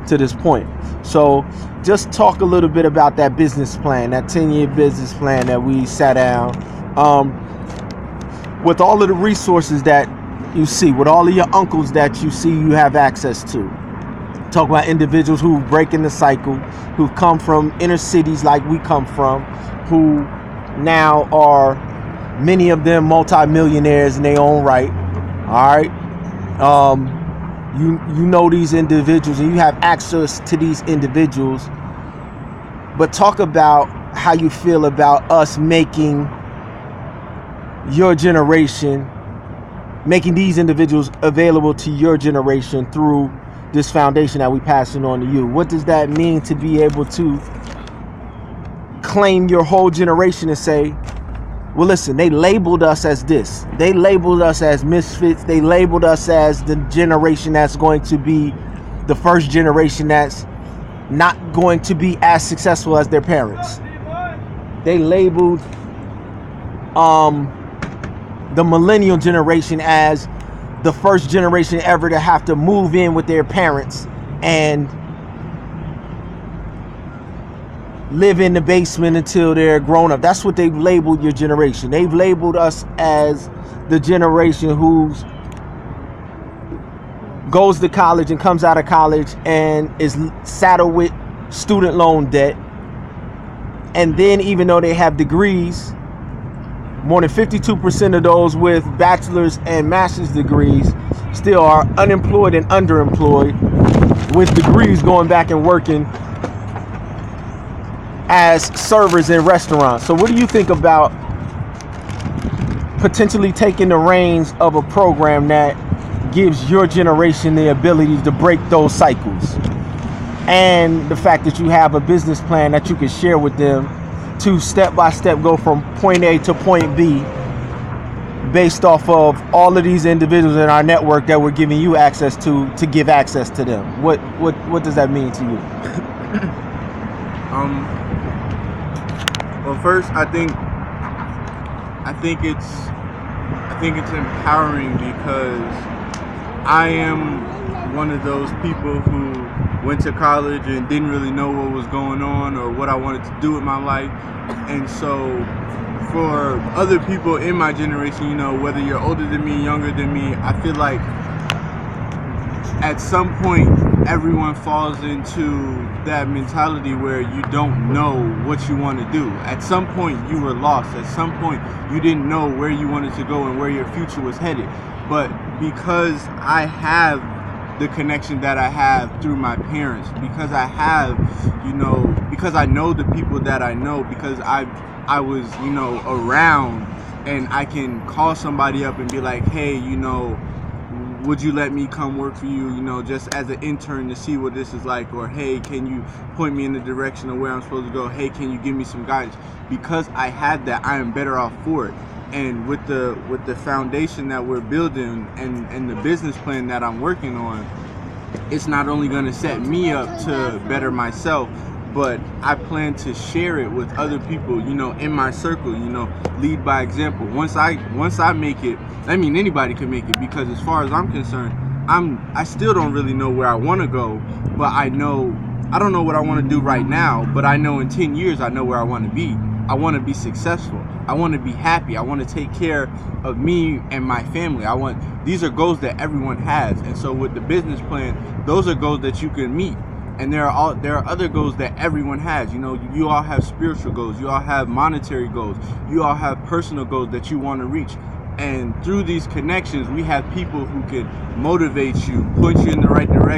to this point. So just talk a little bit about that business plan, that 10-year business plan that we sat down, with all of the resources that you see, with all of your uncles that you see you have access to. Talk about individuals who break in the cycle, who've come from inner cities like we come from, who now are, many of them, multimillionaires in their own right. All right. You know these individuals and you have access to these individuals, but talk about how you feel about us making your generation, making these individuals available to your generation through this foundation that we passing on to you. What does that mean to be able to claim your whole generation and say, well, listen, they labeled us as this. They labeled us as misfits. They labeled us as the generation that's going to be the first generation that's not going to be as successful as their parents. They labeled the millennial generation as the first generation ever to have to move in with their parents and live in the basement until they're grown up. That's what they've labeled your generation. They've labeled us as the generation who's goes to college and comes out of college and is saddled with student loan debt. And then even though they have degrees, more than 52% of those with bachelor's and master's degrees still are unemployed and underemployed, with degrees going back and working as servers in restaurants. So what do you think about potentially taking the reins of a program that gives your generation the ability to break those cycles, and the fact that you have a business plan that you can share with them to step by step go from point A to point B based off of all of these individuals in our network that we're giving you access to give access to them? What does that mean to you? Well, first, I think it's empowering because I am one of those people who went to college and didn't really know what was going on or what I wanted to do with my life. And so for other people in my generation, you know, whether you're older than me, younger than me, I feel like at some point everyone falls into that mentality where you don't know what you want to do. At some point you were lost. At some point you didn't know where you wanted to go and where your future was headed. But because I have the connection that I have through my parents, because I have, you know, because I know the people that I know, because I was, you know, around, and I can call somebody up and be like, hey, you know, would you let me come work for you, you know, just as an intern to see what this is like? Or, hey, can you point me in the direction of where I'm supposed to go? Hey, can you give me some guidance? Because I had that, I am better off for it. And with the foundation that we're building and the business plan that I'm working on, it's not only going to set me up to better myself, but I plan to share it with other people, you know, in my circle, you know, lead by example. Once I make it, I mean, anybody can make it, because as far as I'm concerned, I still don't really know where I want to go, but I don't know what I want to do right now, but I know in 10 years I know where I want to be. I want to be successful. I want to be happy. I want to take care of me and my family. These are goals that everyone has. And so with the business plan, those are goals that you can meet. And there are other goals that everyone has. You know, you all have spiritual goals. You all have monetary goals. You all have personal goals that you want to reach. And through these connections, we have people who can motivate you, point you in the right direction.